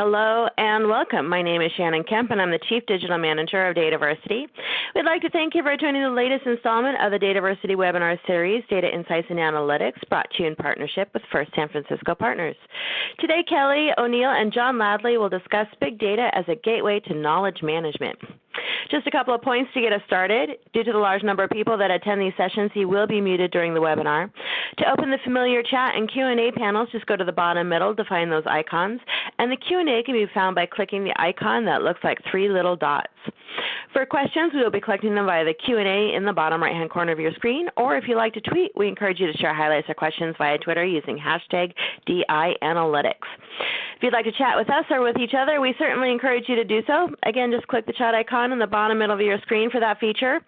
Hello and welcome. My name is Shannon Kemp, and I'm the Chief Digital Manager of Dataversity. We'd like to thank you for attending the latest installment of the Dataversity webinar series, Data Insights and Analytics, brought to you in partnership with First San Francisco Partners. Today, Kelly O'Neill and John Ladley will discuss big data as a gateway to knowledge management. Just a couple of points to get us started. Due to the large number of people that attend these sessions, you will be muted during the webinar. To open the familiar chat and Q&A panels, just go to the bottom middle to find those icons. And the Q&A can be found by clicking the icon that looks like three little dots. For questions, we will be collecting them via the Q&A in the bottom right-hand corner of your screen, or if you like to tweet, we encourage you to share highlights or questions via Twitter using hashtag DI&Analytics. If you'd like to chat with us or with each other, we certainly encourage you to do so. Again, just click the chat icon in the bottom middle of your screen for that feature.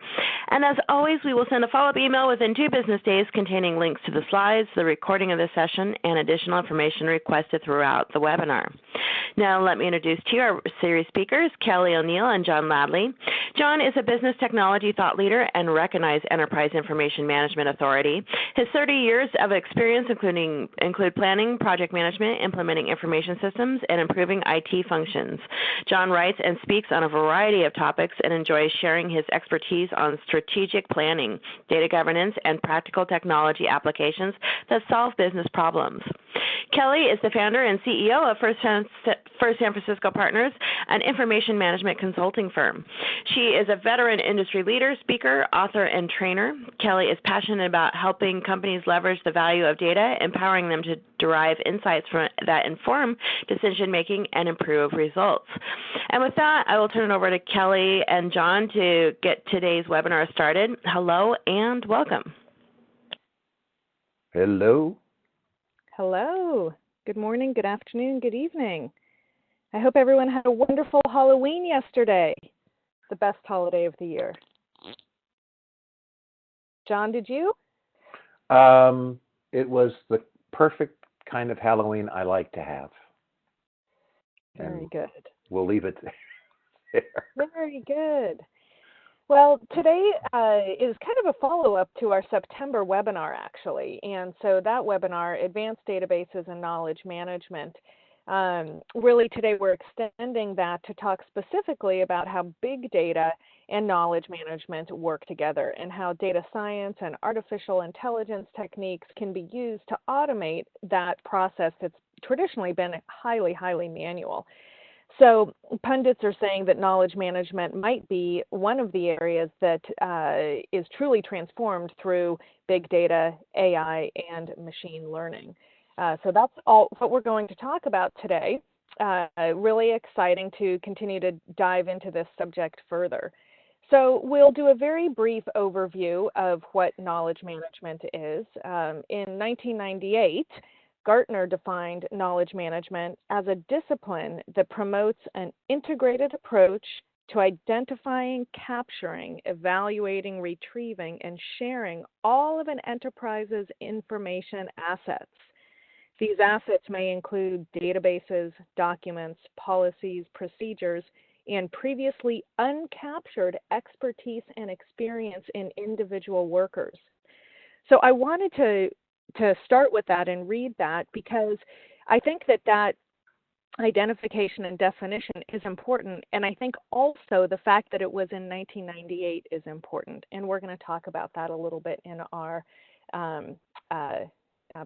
And as always, we will send a follow-up email within 2 business days containing links to the slides, the recording of this session, and additional information requested throughout the webinar. Now let me introduce to you our series speakers, Kelly O'Neill and John Ladley. John is a business technology thought leader and recognized enterprise information management authority. His 30 years of experience include planning, project management, implementing information systems, and improving IT functions. John writes and speaks on a variety of topics and enjoys sharing his expertise on strategic planning, data governance, and practical technology applications that solve business problems. Kelly is the founder and CEO of First San Francisco Partners, an information management consulting firm. She is a veteran industry leader, speaker, author, and trainer. Kelly is passionate about helping companies leverage the value of data, empowering them to derive insights that inform decision-making and improve results. And with that, I will turn it over to Kelly and John to get today's webinar started. Hello and welcome. Hello. Hello. Good morning, good afternoon, good evening. I hope everyone had a wonderful Halloween yesterday, the best holiday of the year. John, did you? It was the perfect kind of Halloween I like to have. Very good. We'll leave it there. Very good. Well, today is kind of a follow-up to our September webinar, actually. And so that webinar, Advanced Databases and Knowledge Management, really today we're extending that to talk specifically about how big data and knowledge management work together and how data science and artificial intelligence techniques can be used to automate that process that's traditionally been highly, highly manual. So pundits are saying that knowledge management might be one of the areas that is truly transformed through big data, AI, and machine learning. So that's all what we're going to talk about today. Really exciting to continue to dive into this subject further. So we'll do a very brief overview of what knowledge management is. In 1998, Gartner defined knowledge management as a discipline that promotes an integrated approach to identifying, capturing, evaluating, retrieving, and sharing all of an enterprise's information assets. These assets may include databases, documents, policies, procedures, and previously uncaptured expertise and experience in individual workers. So I wanted to start with that and read that because I think that identification and definition is important, and I think also the fact that it was in 1998 is important, and we're going to talk about that a little bit in our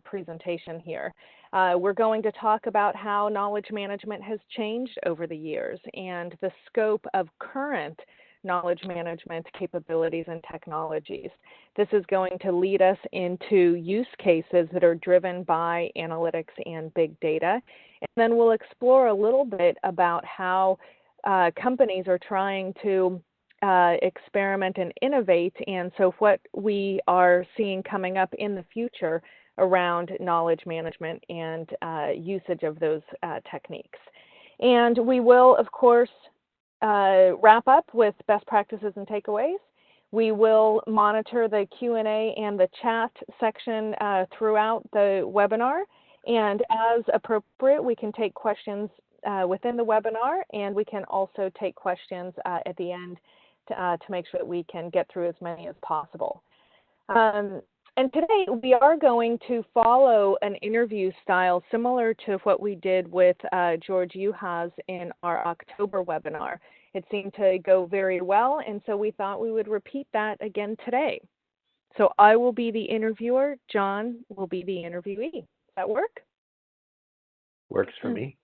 presentation here. We're going to talk about how knowledge management has changed over the years and the scope of current knowledge management capabilities and technologies. This is going to lead us into use cases that are driven by analytics and big data. And then we'll explore a little bit about how companies are trying to experiment and innovate, and so what we are seeing coming up in the future around knowledge management and usage of those techniques. And we will, of course, wrap up with best practices and takeaways. We will monitor the Q&A and the chat section throughout the webinar, and as appropriate, we can take questions within the webinar, and we can also take questions at the end to make sure that we can get through as many as possible. And today we are going to follow an interview style similar to what we did with George Uhas in our October webinar. It seemed to go very well, and so we thought we would repeat that again today. So I will be the interviewer, John will be the interviewee. Does that work? Works for me.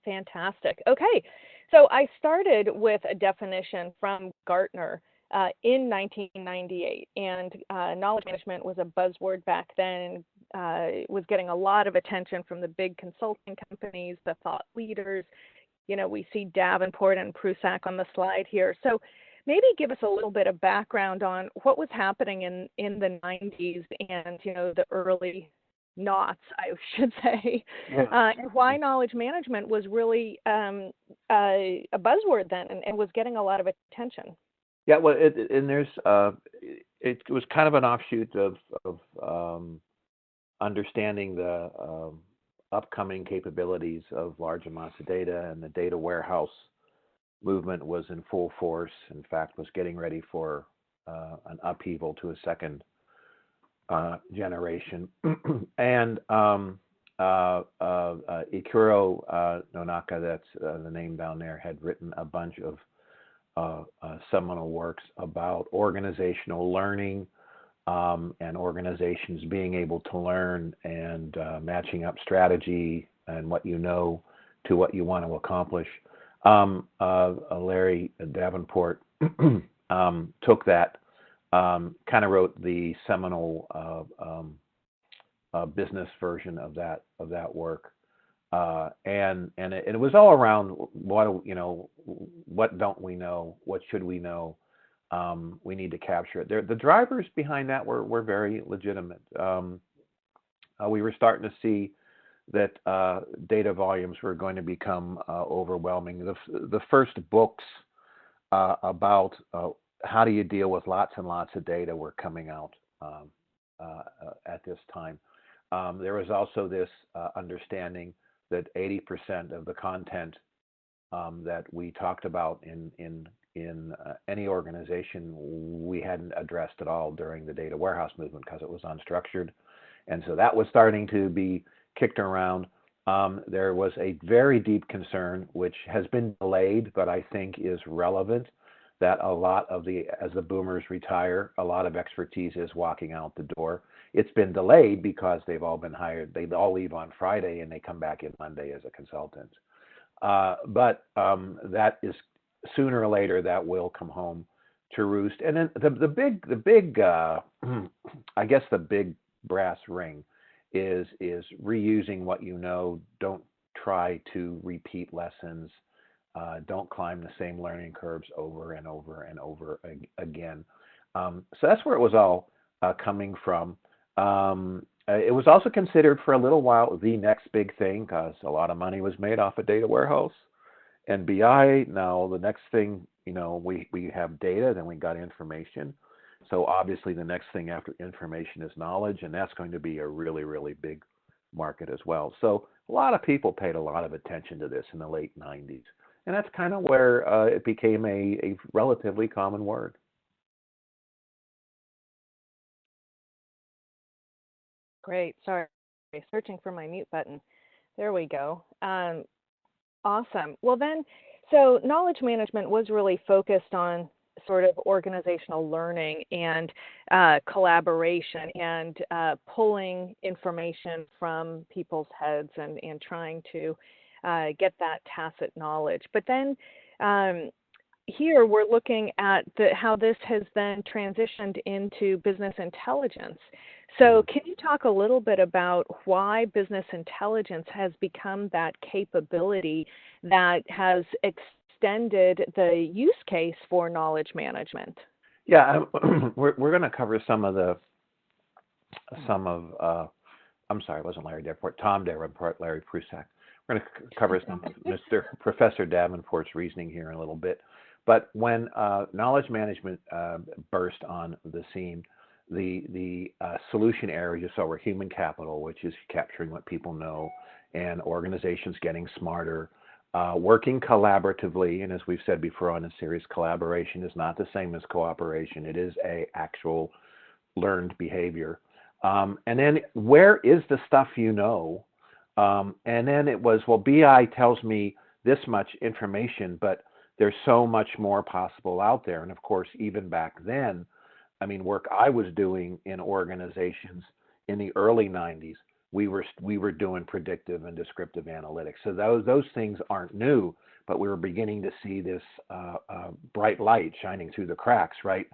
Fantastic. Okay, so I started with a definition from Gartner in 1998, and knowledge management was a buzzword back then. It was getting a lot of attention from the big consulting companies, the thought leaders. You know, we see Davenport and Prusak on the slide here. So maybe give us a little bit of background on what was happening in the 90s and, you know, the early knots, I should say, and why knowledge management was really a buzzword then and was getting a lot of attention. Yeah, well, it was kind of an offshoot of understanding the upcoming capabilities of large amounts of data, and the data warehouse movement was in full force. In fact, was getting ready for an upheaval to a second generation. And Ikuro Nonaka, that's the name down there, had written a bunch of seminal works about organizational learning and organizations being able to learn and matching up strategy and what you know to what you want to accomplish. Larry Davenport took that, kind of wrote the seminal business version of that work, and it was all around what don't we know, what should we know, we need to capture it. The drivers behind that were very legitimate. We were starting to see that data volumes were going to become overwhelming. The first books about how do you deal with lots and lots of data were coming out at this time. There was also this understanding that 80% of the content that we talked about in any organization we hadn't addressed at all during the data warehouse movement because it was unstructured. And so that was starting to be kicked around. There was a very deep concern, which has been delayed, but I think is relevant, that a lot of as the boomers retire, a lot of expertise is walking out the door. It's been delayed because they've all been hired. They all leave on Friday and they come back in Monday as a consultant. But that is sooner or later that will come home to roost. And then the big I guess the big brass ring is reusing what you know. Don't try to repeat lessons. Don't climb the same learning curves over and over and over again. So that's where it was all coming from. It was also considered for a little while the next big thing because a lot of money was made off of data warehouse and BI. Now the next thing, we have data, then we got information. So obviously the next thing after information is knowledge, and that's going to be a really, really big market as well. So a lot of people paid a lot of attention to this in the late 90s. And that's kind of where it became a relatively common word. Great. Sorry, searching for my mute button. There we go. Awesome. Well then, so knowledge management was really focused on sort of organizational learning and collaboration and pulling information from people's heads and trying to get that tacit knowledge. But then here we're looking at how this has then transitioned into business intelligence. So can you talk a little bit about why business intelligence has become that capability that has extended the use case for knowledge management? Yeah, we're going to cover I'm sorry, it wasn't Larry Davenport, Tom Davenport, Larry Prusak. We're going to cover some of Professor Davenport's reasoning here in a little bit. But when knowledge management burst on the scene, the solution areas you saw were human capital, which is capturing what people know, and organizations getting smarter, working collaboratively. And as we've said before on this series, collaboration is not the same as cooperation. It is a actual learned behavior. And then where is the stuff you know? And then it was, well, BI tells me this much information, but there's so much more possible out there. And of course, even back then, I mean, work I was doing in organizations in the early 90s, we were doing predictive and descriptive analytics. So those things aren't new, but we were beginning to see this bright light shining through the cracks, right?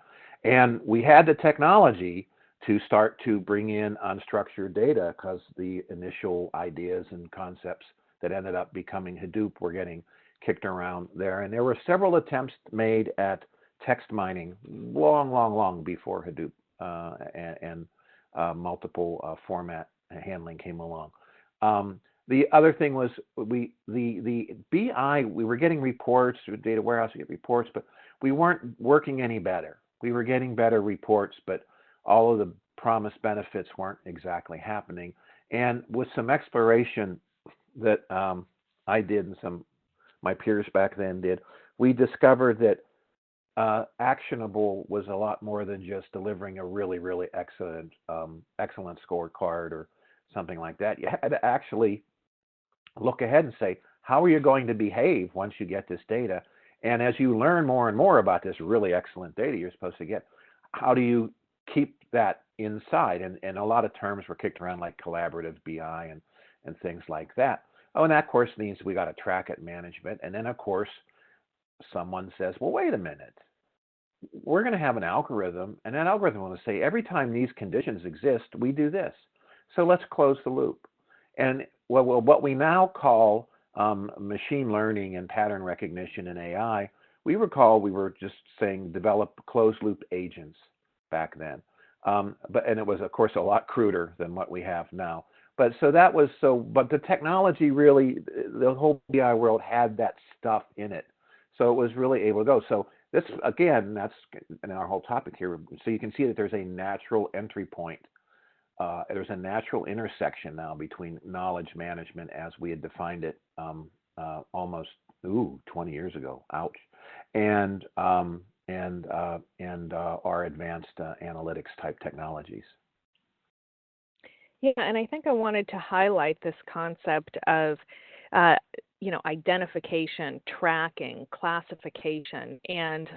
And we had the technology to start to bring in unstructured data because the initial ideas and concepts that ended up becoming Hadoop were getting kicked around there. And there were several attempts made at text mining long before Hadoop and multiple format handling came along. The other thing was the BI, we were getting reports through data warehouse, we get reports, but we weren't working any better. We were getting better reports, but all of the promised benefits weren't exactly happening. And with some exploration that I did and some my peers back then did, we discovered that actionable was a lot more than just delivering a really excellent scorecard or something like that. You had to actually look ahead and say, how are you going to behave once you get this data? And as you learn more and more about this really excellent data you're supposed to get, how do you keep that inside? And a lot of terms were kicked around like collaborative BI and things like that. Oh, and that of course means we got to track it management. And then of course, someone says, well, wait a minute. We're going to have an algorithm, and that algorithm will say every time these conditions exist, we do this. So let's close the loop. And what we now call machine learning and pattern recognition and AI, we were just saying develop closed loop agents back then. And it was of course a lot cruder than what we have now. But the technology really, the whole BI world had that stuff in it. So it was really able to go. So this, again, that's in our whole topic here. So you can see that there's a natural entry point. There's a natural intersection now between knowledge management as we had defined it almost 20 years ago. Ouch. And our advanced analytics type technologies. Yeah, and I think I wanted to highlight this concept of identification, tracking, classification, and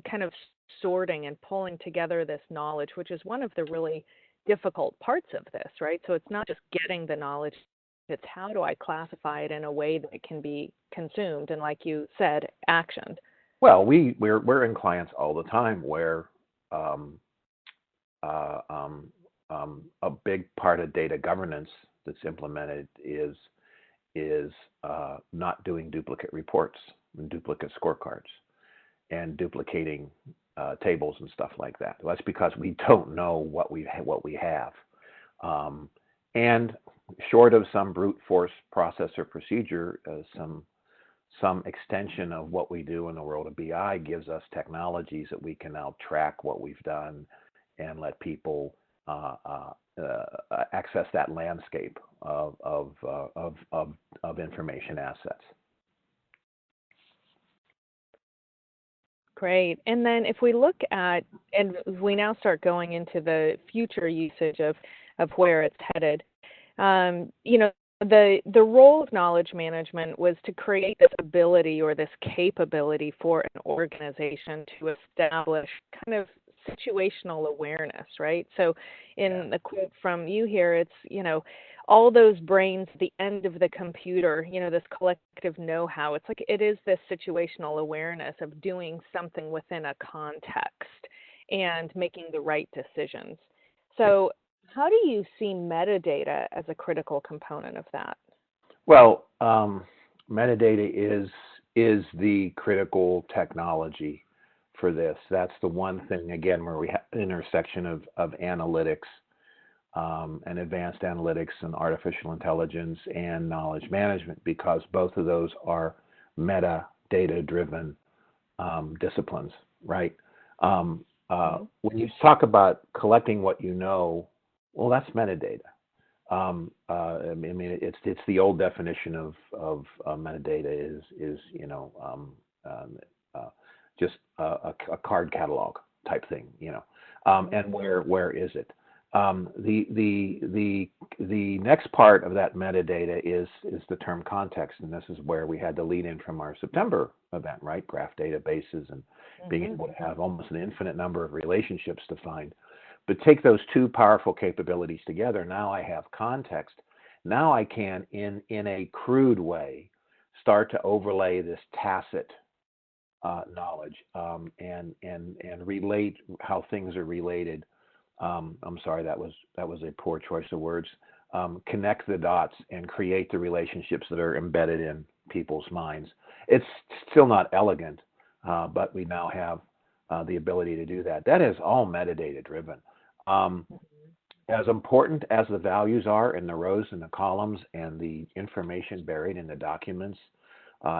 kind of sorting and pulling together this knowledge, which is one of the really difficult parts of this, right? So it's not just getting the knowledge, it's how do I classify it in a way that it can be consumed and, like you said, actioned. Well, we're in clients all the time where a big part of data governance that's implemented is not doing duplicate reports and duplicate scorecards and duplicating tables and stuff like that. Well, that's because we don't know what we have. And short of some brute force process or procedure, some extension of what we do in the world of BI gives us technologies that we can now track what we've done and let people access that landscape of information assets. Great. And then if we look at, and we now start going into the future usage of where it's headed, the role of knowledge management was to create this ability or this capability for an organization to establish kind of situational awareness, right? So in the quote from you here, it's, all those brains at the end of the computer, this collective know-how. It's like it is this situational awareness of doing something within a context and making the right decisions. So how do you see metadata as a critical component of that? Well, metadata is the critical technology for this. That's the one thing, again, where we have an intersection of analytics and advanced analytics and artificial intelligence and knowledge management, because both of those are metadata-driven disciplines, right? When you talk about collecting what you know, well, that's metadata. I mean, it's the old definition of metadata is just a card catalog, type thing, and where is it? The next part of that metadata is the term context, and this is where we had the lead in from our September event, right? Graph databases and being able to have almost an infinite number of relationships defined. But take those two powerful capabilities together. Now I have context. Now I can, in a crude way, start to overlay this tacit knowledge and relate how things are related. I'm sorry, that was a poor choice of words. Connect the dots and create the relationships that are embedded in people's minds. It's still not elegant, but we now have the ability to do that. That is all metadata driven. As important as the values are in the rows and the columns and the information buried in the documents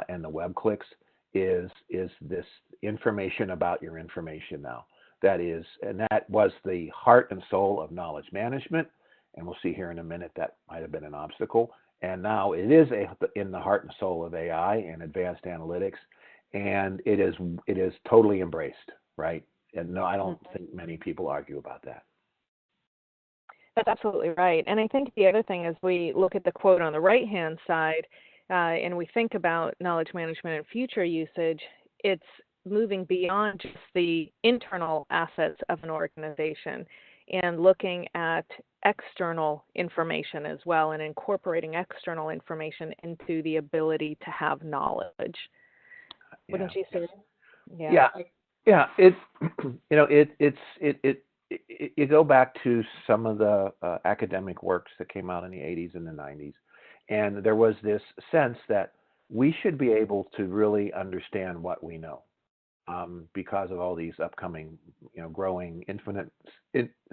and the web clicks is this information about your information now. That was the heart and soul of knowledge management, and we'll see here in a minute that might have been an obstacle. And now it is in the heart and soul of AI and advanced analytics, and it is totally embraced, right? And no, I don't think many people argue about that. That's absolutely right. And I think the other thing is we look at the quote on the right-hand side, and we think about knowledge management and future usage, it's moving beyond just the internal assets of an organization and looking at external information as well and incorporating external information into the ability to have knowledge. Wouldn't you say? Yeah. It's you go back to some of the academic works that came out in the 80s and the 90s, and there was this sense that we should be able to really understand what we know. Because of all these upcoming, growing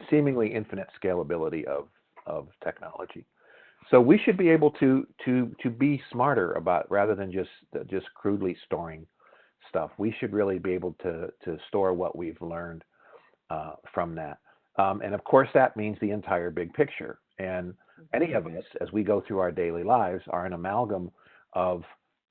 seemingly infinite scalability of technology. So we should be able to be smarter about, rather than just crudely storing stuff. We should really be able to store what we've learned from that. And of course, that means the entire big picture. And any of us, as we go through our daily lives, are an amalgam of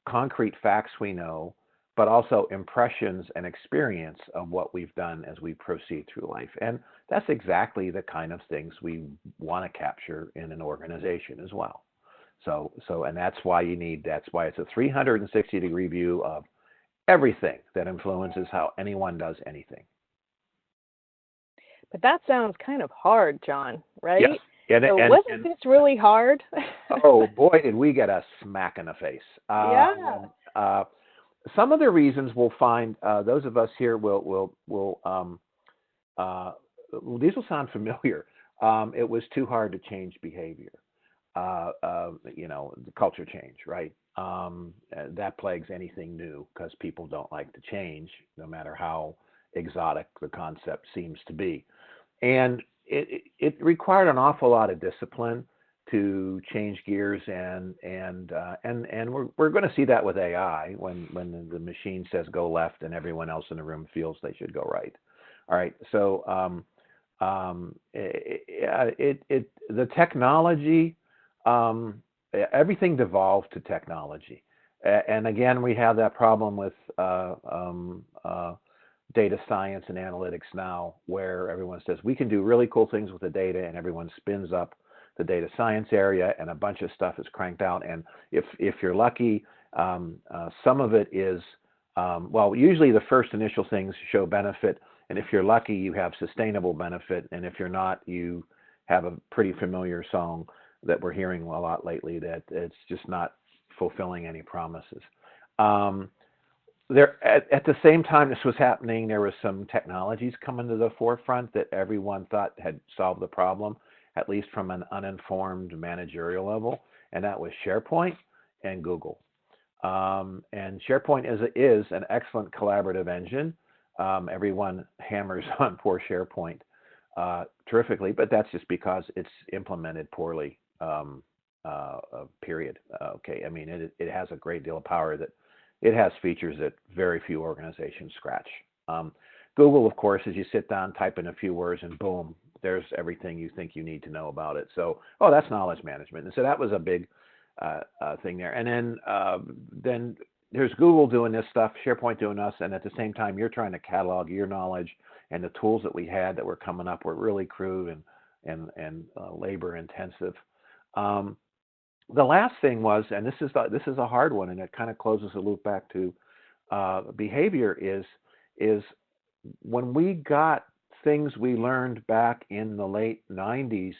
concrete facts we know, but also impressions and experience of what we've done as we proceed through life. And that's exactly the kind of things we want to capture in an organization as well. And that's why it's a 360-degree view of everything that influences how anyone does anything. But that sounds kind of hard, John, right? Yes. Wasn't this really hard? Oh boy, did we get a smack in the face. Some of the reasons we'll find, those of us here will these will sound familiar. It was too hard to change behavior. The culture change, right? That plagues anything new because people don't like to change, no matter how exotic the concept seems to be. And it required an awful lot of discipline to change gears, and we're going to see that with AI when the machine says go left and everyone else in the room feels they should go right. All right, so the technology, everything devolved to technology, and again we have that problem with data science and analytics now, where everyone says we can do really cool things with the data, and everyone spins up the data science area, and a bunch of stuff is cranked out. And if you're lucky, some of it is, usually the first initial things show benefit, and if you're lucky, you have sustainable benefit, and if you're not, you have a pretty familiar song that we're hearing a lot lately, that it's just not fulfilling any promises. At the same time this was happening, there was some technologies coming to the forefront that everyone thought had solved the problem, at least from an uninformed managerial level, and that was SharePoint and Google. And SharePoint is an excellent collaborative engine. Everyone hammers on poor SharePoint terrifically, but that's just because it's implemented poorly, period. Okay, I mean, it has a great deal of power that it has features that very few organizations scratch. Google, of course, as you sit down, type in a few words, and boom, there's everything you think you need to know about it. So, that's knowledge management. And so that was a big thing there. And then there's Google doing this stuff, SharePoint doing us, and at the same time, you're trying to catalog your knowledge and the tools that we had that were coming up were really crude and labor intensive. The last thing was, and this is a hard one, and it kind of closes the loop back to behavior, is when we got things we learned back in the late 90s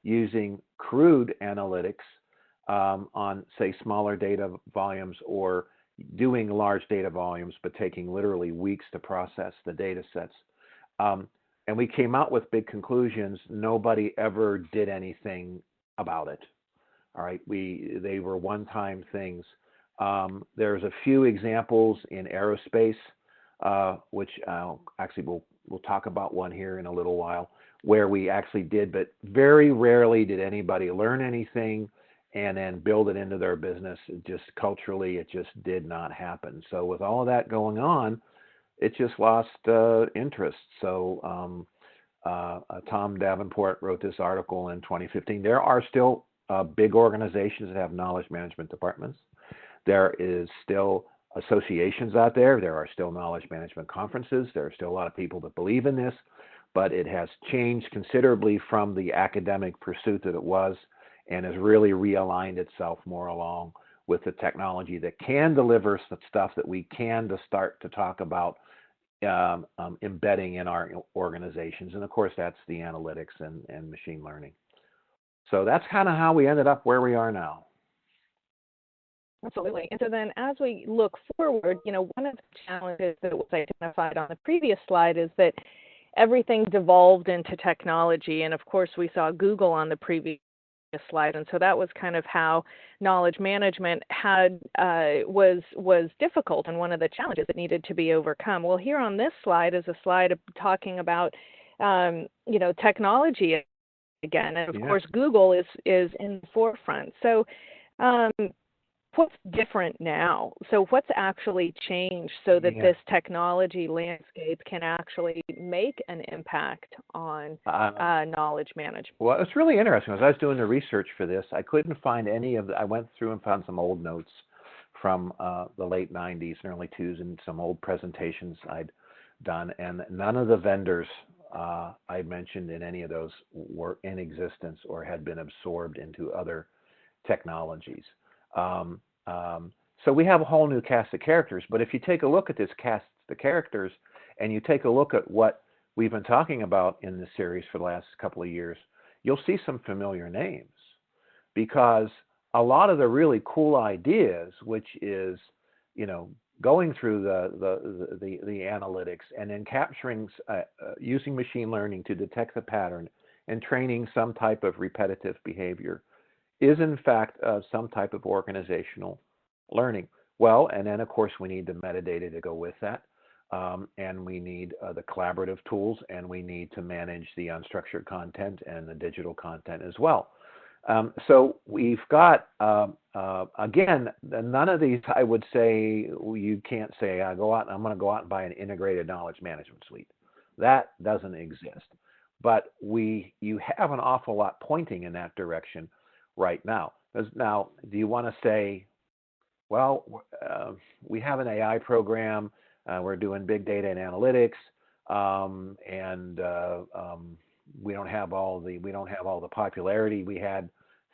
using crude analytics on, say, smaller data volumes, or doing large data volumes, but taking literally weeks to process the data sets. And we came out with big conclusions. Nobody ever did anything about it. All right, they were one-time things. There's a few examples in aerospace, which actually we'll talk about one here in a little while, where we actually did, but very rarely did anybody learn anything and then build it into their business. Just culturally, it just did not happen. So with all of that going on, it just lost interest. So Tom Davenport wrote this article in 2015. There are still big organizations that have knowledge management departments. There is still associations out there. There are still knowledge management conferences. There are still a lot of people that believe in this, but it has changed considerably from the academic pursuit that it was, and has really realigned itself more along with the technology that can deliver some stuff that we can to start to talk about embedding in our organizations. And of course, that's the analytics and machine learning. So that's kind of how we ended up where we are now. Absolutely. And so then as we look forward, one of the challenges that was identified on the previous slide is that everything devolved into technology. And of course, we saw Google on the previous slide. And so that was kind of how knowledge management was difficult, and one of the challenges that needed to be overcome. Well, here on this slide is a slide talking about, technology again. And of course, Google is in the forefront. So what's different now? So what's actually changed so that this technology landscape can actually make an impact on knowledge management? Well, it's really interesting. As I was doing the research for this, I couldn't find any of I went through and found some old notes from the late 90s and early 2000s and some old presentations I'd done, and none of the vendors I mentioned in any of those were in existence or had been absorbed into other technologies. So we have a whole new cast of characters, but if you take a look at this cast of characters and you take a look at what we've been talking about in this series for the last couple of years, you'll see some familiar names, because a lot of the really cool ideas, which is, going through the analytics and then capturing, using machine learning to detect the pattern and training some type of repetitive behavior, is in fact some type of organizational learning. Well, and then of course we need the metadata to go with that, and we need the collaborative tools, and we need to manage the unstructured content and the digital content as well. So we've got, again, none of these, I would say, you can't say, I'm going to go out and buy an integrated knowledge management suite. That doesn't exist. But you have an awful lot pointing in that direction right now. Now, do you want to say, well, we have an AI program, we're doing big data and analytics, and we don't have all the popularity we had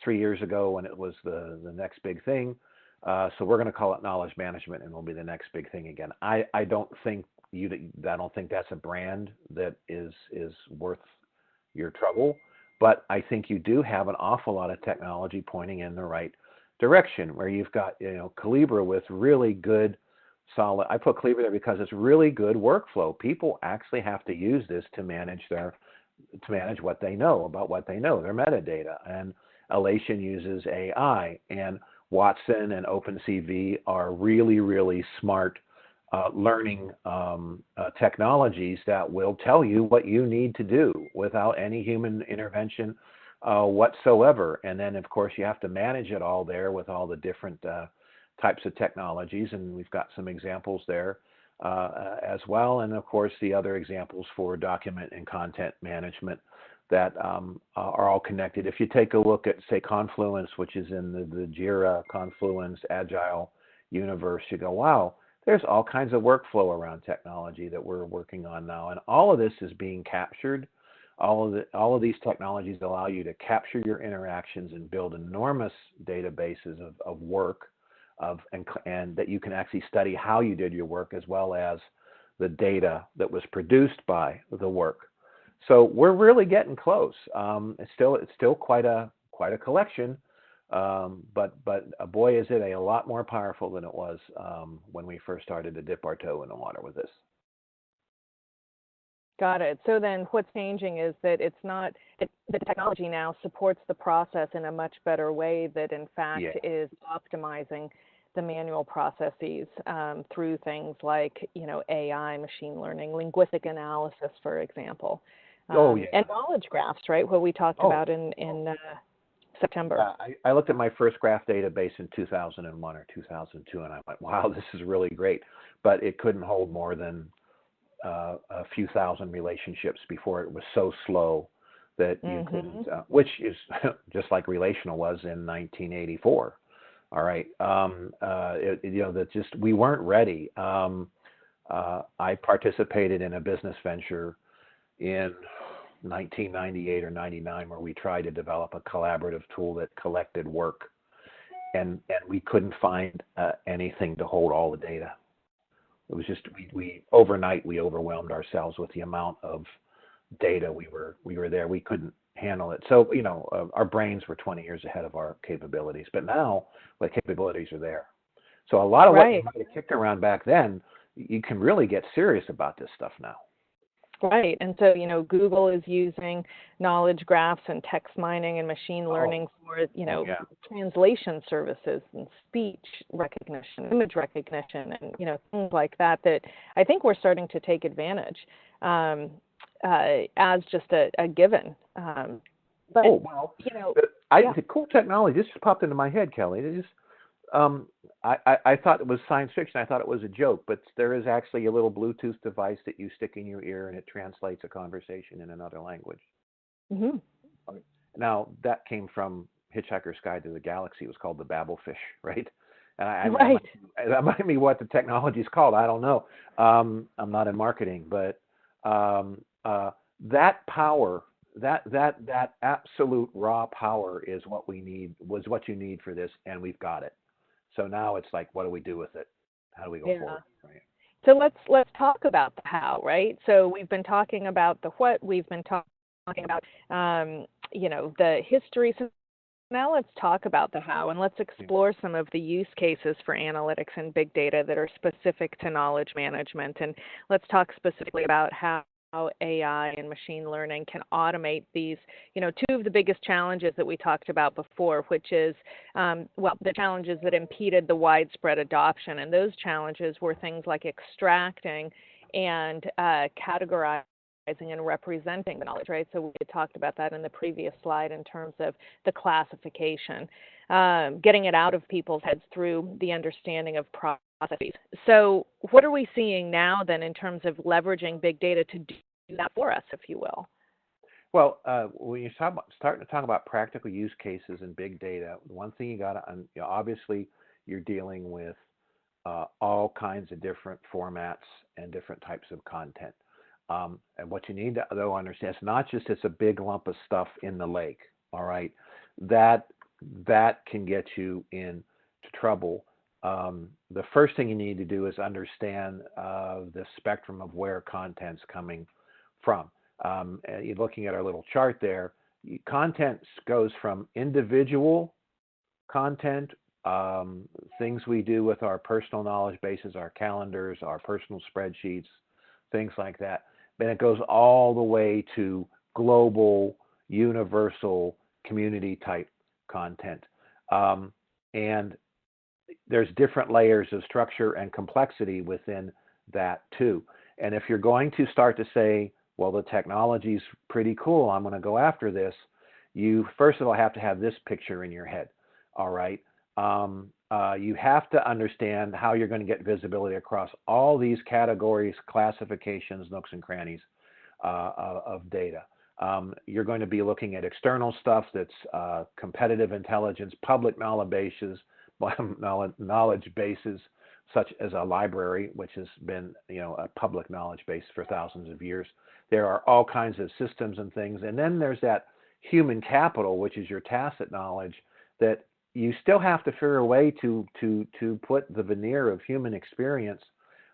3 years ago when it was the next big thing. So we're going to call it knowledge management, and it'll be the next big thing again. I don't think that's a brand that is worth your trouble. But I think you do have an awful lot of technology pointing in the right direction, where you've got, Calibra with really good, solid. I put Calibra there because it's really good workflow. People actually have to use this to manage what they know about what they know, their metadata. And Elation uses AI, and Watson and OpenCV are really, really smart learning technologies that will tell you what you need to do without any human intervention whatsoever. And then, of course, you have to manage it all there with all the different types of technologies, and we've got some examples there as well. And, of course, the other examples for document and content management that are all connected. If you take a look at, say, Confluence, which is in the Jira, Confluence, Agile universe, you go, wow, There's all kinds of workflow around technology that we're working on now, and all of this is being captured. All of these technologies allow you to capture your interactions and build enormous databases of work, and that you can actually study how you did your work as well as the data that was produced by the work. So we're really getting close. It's still quite a collection. But boy, is it a lot more powerful than it was when we first started to dip our toe in the water with this. Got it. So then what's changing is that the technology now supports the process in a much better way that in fact is optimizing the manual processes through things like, AI, machine learning, linguistic analysis, for example. And knowledge graphs, right? What we talked about in September. I looked at my first graph database in 2001 or 2002, and I went, wow, this is really great. But it couldn't hold more than a few thousand relationships before it was so slow that you couldn't, which is just like relational was in 1984. All right. That just, we weren't ready. I participated in a business venture in 1998 or 99 where we tried to develop a collaborative tool that collected work, and we couldn't find anything to hold all the data. It was just overnight we overwhelmed ourselves with the amount of data we were there. We couldn't handle it. So our brains were 20 years ahead of our capabilities, but now the capabilities are there. So a lot of what you might have kicked around back then, you can really get serious about this stuff now. Right. And so, Google is using knowledge graphs and text mining and machine learning for, translation services and speech recognition, image recognition, and, things like that I think we're starting to take advantage as just a given. But, the cool technology, this just popped into my head, Kelly. It just, I thought it was science fiction. I thought it was a joke, but there is actually a little Bluetooth device that you stick in your ear and it translates a conversation in another language. Mm-hmm. Now, that came from Hitchhiker's Guide to the Galaxy. It was called the Babelfish, right? And that might be what the technology is called. I don't know. I'm not in marketing, but that power, that absolute raw power is what we need, was what you need for this, and we've got it. So now it's like, what do we do with it? How do we go forward? Right? So let's talk about the how, right? So we've been talking about the what, we've been talking about the history. So now let's talk about the how, and let's explore some of the use cases for analytics and big data that are specific to knowledge management. And let's talk specifically about how AI and machine learning can automate these, two of the biggest challenges that we talked about before, which is, the challenges that impeded the widespread adoption. And those challenges were things like extracting and categorizing and representing the knowledge, right? So we had talked about that in the previous slide in terms of the classification, getting it out of people's heads through the understanding of processes. So what are we seeing now then in terms of leveraging big data to do that for us, if you will? Well, when you start to talk about practical use cases in big data, one thing you got to, obviously you're dealing with all kinds of different formats and different types of content. And what you need to though understand, it's not just it's a big lump of stuff in the lake, all right? That can get you into trouble. The first thing you need to do is understand the spectrum of where content's coming from. You're looking at our little chart there. Content goes from individual content, things we do with our personal knowledge bases, our calendars, our personal spreadsheets, things like that. Then it goes all the way to global, universal, community type content. And there's different layers of structure and complexity within that too. And if you're going to start to say, well, the technology's pretty cool, I'm going to go after this, you first of all have to have this picture in your head, all right? You have to understand how you're going to get visibility across all these categories, classifications, nooks and crannies of data. You're going to be looking at external stuff that's competitive intelligence, public knowledge bases, such as a library, which has been, a public knowledge base for thousands of years. There are all kinds of systems and things. And then there's that human capital, which is your tacit knowledge, that you still have to figure a way to put the veneer of human experience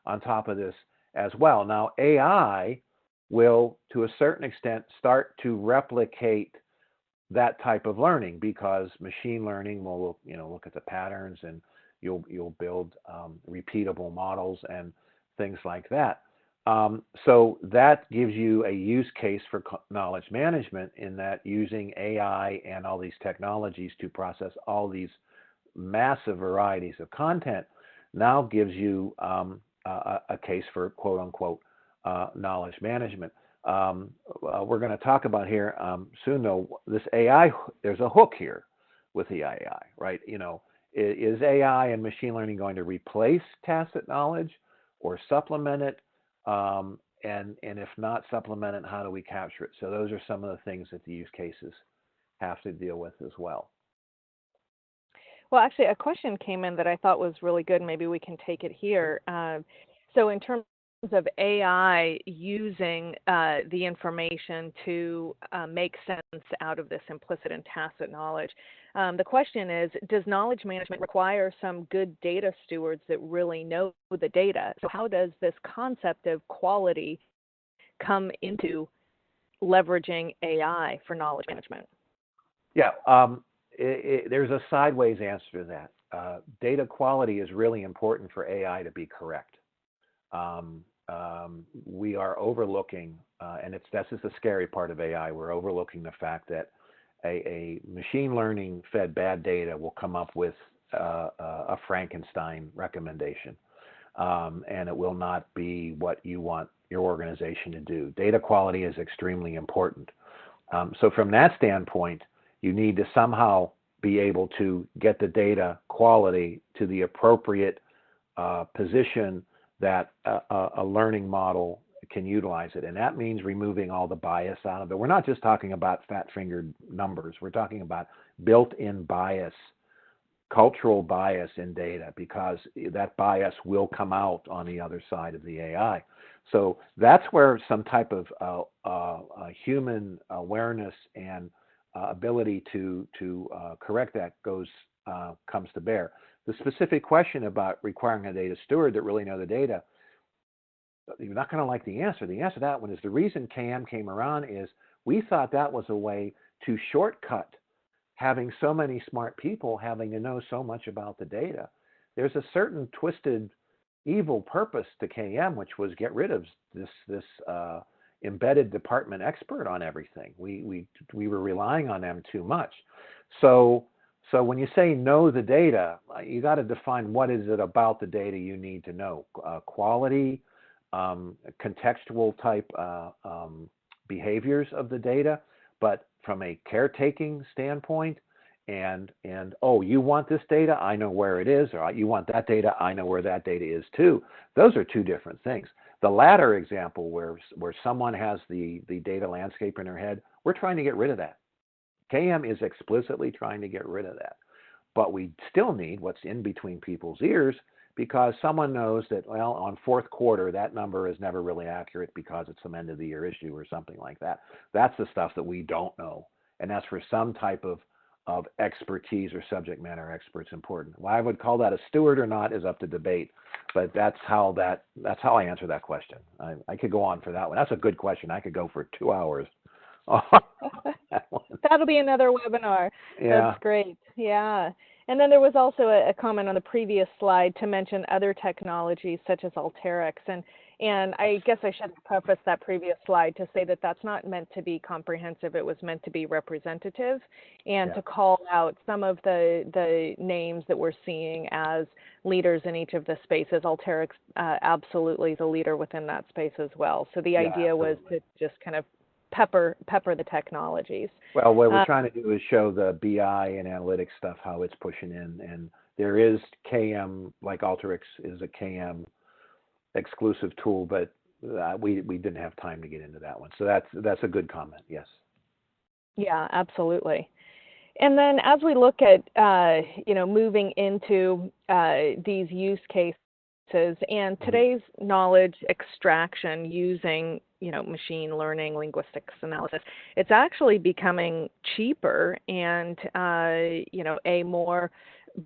on top of this as well. Now, AI will, to a certain extent, start to replicate that type of learning, because machine learning will, look at the patterns, and you'll build repeatable models and things like that. So that gives you a use case for knowledge management, in that using AI and all these technologies to process all these massive varieties of content now gives you a case for quote unquote knowledge management. We're going to talk about here soon, though, this AI, there's a hook here with the AI, right? Is AI and machine learning going to replace tacit knowledge or supplement it? And if not supplement it, how do we capture it? So those are some of the things that the use cases have to deal with as well. Well, actually, a question came in that I thought was really good. Maybe we can take it here. So in terms of AI using the information to make sense out of this implicit and tacit knowledge, the question is, does knowledge management require some good data stewards that really know the data? So how does this concept of quality come into leveraging AI for knowledge management? Yeah, there's a sideways answer to that. Data quality is really important for AI to be correct. We are overlooking, and that's just the scary part of AI, we're overlooking the fact that a machine learning fed bad data will come up with a Frankenstein recommendation, and it will not be what you want your organization to do. Data quality is extremely important. So from that standpoint, you need to somehow be able to get the data quality to the appropriate position that a learning model can utilize it. And that means removing all the bias out of it. We're not just talking about fat-fingered numbers. We're talking about built-in bias, cultural bias in data, because that bias will come out on the other side of the AI. So that's where some type of human awareness and ability to correct that comes to bear. The specific question about requiring a data steward that really know the data, you're not going to like the answer. The answer to that one is, the reason KM came around is we thought that was a way to shortcut having so many smart people having to know so much about the data. There's a certain twisted evil purpose to KM, which was get rid of this embedded department expert on everything. We were relying on them too much. So when you say know the data, you got to define what is it about the data you need to know. Quality, contextual type behaviors of the data, but from a caretaking standpoint, and oh, you want this data, I know where it is, or you want that data, I know where that data is too. Those are two different things. The latter example, where someone has the data landscape in their head, we're trying to get rid of that. KM is explicitly trying to get rid of that. But we still need what's in between people's ears, because someone knows that, well, on fourth quarter, that number is never really accurate because it's some end of the year issue or something like that. That's the stuff that we don't know. And that's for some type of expertise or subject matter experts important. Why I would call that a steward or not is up to debate, but that's how I answer that question. I could go on for that one. That's a good question. I could go for 2 hours. That'll be another webinar. Yeah. That's great. Yeah. And then there was also a comment on the previous slide to mention other technologies such as Alteryx. And I guess I should preface that previous slide to say that that's not meant to be comprehensive. It was meant to be representative, and to call out some of the names that we're seeing as leaders in each of the spaces. Alteryx, absolutely the leader within that space as well. So the idea was to just kind of pepper the technologies. Well, what we're trying to do is show the BI and analytics stuff, how it's pushing in. And there is KM, like Alteryx is a KM exclusive tool, but we didn't have time to get into that one. So that's a good comment, yes. Yeah, absolutely. And then as we look at, moving into these use cases, And today's knowledge extraction using, machine learning, linguistics analysis, it's actually becoming cheaper and, a more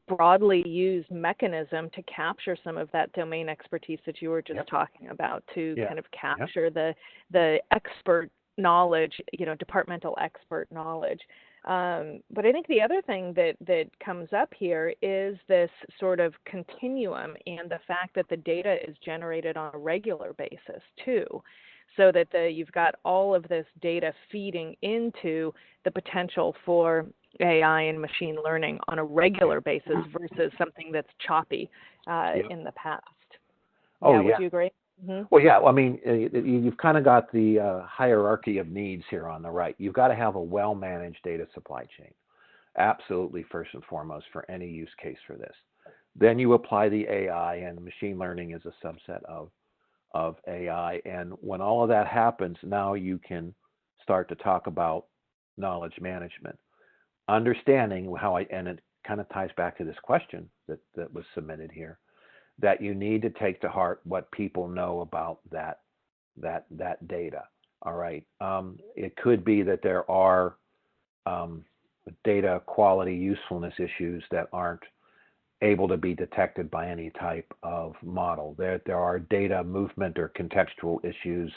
broadly used mechanism to capture some of that domain expertise that you were just talking about, to kind of capture the expert knowledge, departmental expert knowledge. But I think the other thing that comes up here is this sort of continuum and the fact that the data is generated on a regular basis too, so that you've got all of this data feeding into the potential for AI and machine learning on a regular basis versus something that's choppy in the past. Would you agree? Mm-hmm. Well, yeah. I mean, you've kind of got the hierarchy of needs here on the right. You've got to have a well-managed data supply chain, absolutely first and foremost for any use case for this. Then you apply the AI, and machine learning is a subset of AI. And when all of that happens, now you can start to talk about knowledge management, understanding and it kind of ties back to this question that was submitted here, that you need to take to heart what people know about that data. All right. It could be that there are data quality usefulness issues that aren't able to be detected by any type of model. There are data movement or contextual issues,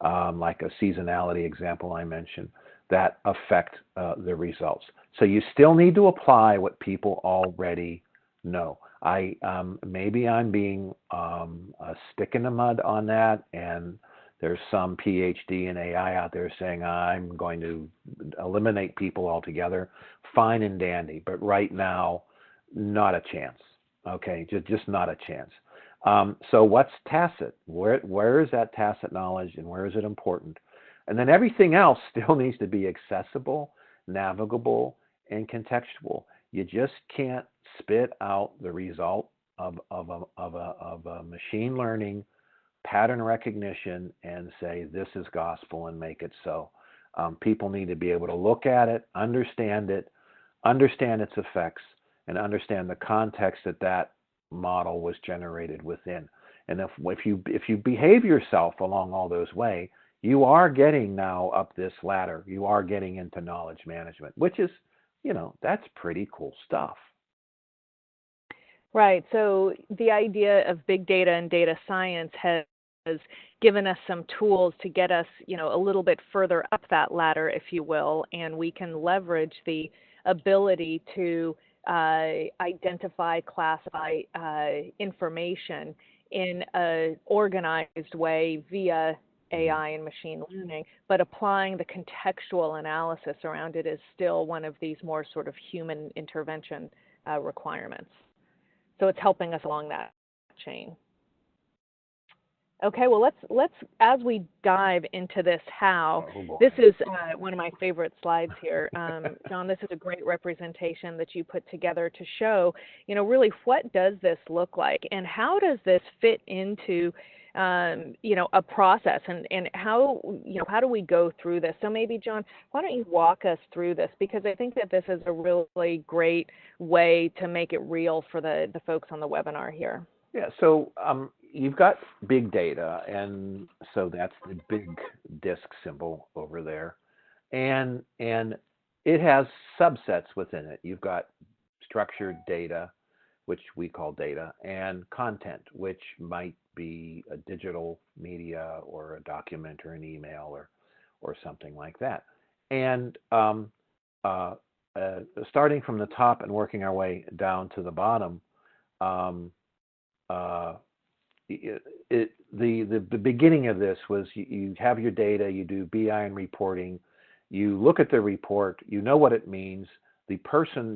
like a seasonality example I mentioned, that affect the results. So you still need to apply what people already know. Maybe I'm being a stick in the mud on that, and there's some PhD in AI out there saying I'm going to eliminate people altogether. Fine and dandy, but right now, not a chance. Okay, just not a chance. So what's tacit? Where is that tacit knowledge, and where is it important? And then everything else still needs to be accessible, navigable, and contextual. You just can't spit out the result of a machine learning pattern recognition and say this is gospel and make it so. People need to be able to look at it, understand its effects, and understand the context that model was generated within. And if you behave yourself along all those ways, you are getting now up this ladder. You are getting into knowledge management, which is, that's pretty cool stuff. Right. So the idea of big data and data science has given us some tools to get us, a little bit further up that ladder, if you will, and we can leverage the ability to identify, classify information in an organized way via AI and machine learning, but applying the contextual analysis around it is still one of these more sort of human intervention requirements. So it's helping us along that chain. Okay, well, let's as we dive into this how, this is one of my favorite slides here. John, this is a great representation that you put together to show, really what does this look like and how does this fit into, a process and how do we go through this? So maybe, John, why don't you walk us through this, because I think that this is a really great way to make it real for the folks on the webinar here. Yeah, so you've got big data, and so that's the big disk symbol over there, and it has subsets within it. You've got structured data, which we call data, and content, which might be a digital media or a document or an email or something like that. And starting from the top and working our way down to the bottom, the beginning of this was you have your data, you do BI and reporting, you look at the report, you know what it means, the